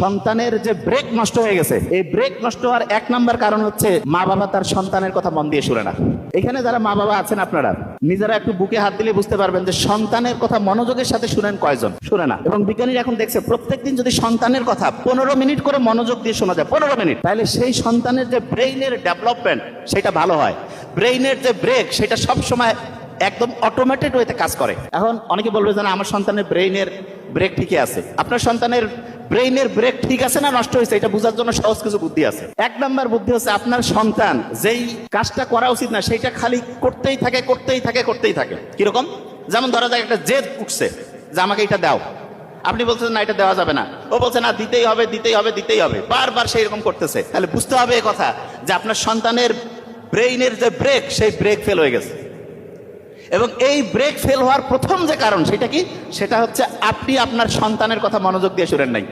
সন্তানের যে ব্রেক নষ্ট হয়ে গেছে, এই ব্রেক নষ্ট হওয়ার এক নাম্বার কারণ হচ্ছে মা বাবা তার সন্তানের কথা মন দিয়ে শুনে না। এখানে যারা মা বাবা আছেন আপনারা নিজেরা একটু বুকে হাত দিলে বুঝতে পারবেন যে সন্তানের কথা মনোযোগের সাথে শুনেন কয়জন, শুনে না। এবং বিজ্ঞানীরা এখন দেখছে প্রত্যেকদিন যদি সন্তানের কথা 15 মিনিট করে মনোযোগ দিয়ে শোনা যায়, 15 মিনিট, তাহলে সেই সন্তানের যে ব্রেইনের ডেভেলপমেন্ট সেটা ভালো হয়। ব্রেইনের যে ব্রেক সেটা সবসময় একদম অটোমেটেড ওয়েতে কাজ করে। এখন অনেকে বলবে যে না, আমার সন্তানের ব্রেইনের ব্রেক ঠিকই আছে। আপনার সন্তানের ব্রেইনের ব্রেক ঠিক আছে না নষ্ট হয়েছে, এটা বোঝার জন্য সহজ কিছু বুদ্ধি আছে। এক নাম্বার বুদ্ধি হচ্ছে আপনার সন্তান যেই কাজটা করা উচিত না সেইটা খালি করতেই থাকে করতেই থাকে করতেই থাকে। কিরকম? যেমন ধরা যাক একটা জেদ উঠছে যে আমাকে এটা দাও, আপনি বলছেন না এটা দেওয়া যাবে না, ও বলছে না দিতেই হবে দিতেই হবে দিতেই হবে, বারবার সেই রকম করতেছে। তাহলে বুঝতে হবে এই কথা যে আপনার সন্তানের ব্রেইনের যে ব্রেক সেই ব্রেক ফেল হয়ে গেছে। এবং এই ব্রেক ফেল হওয়ার প্রথম যে কারণ সেটা কি, সেটা হচ্ছে আপনি আপনার সন্তানের কথা মনোযোগ দিয়ে শুনেন নাই।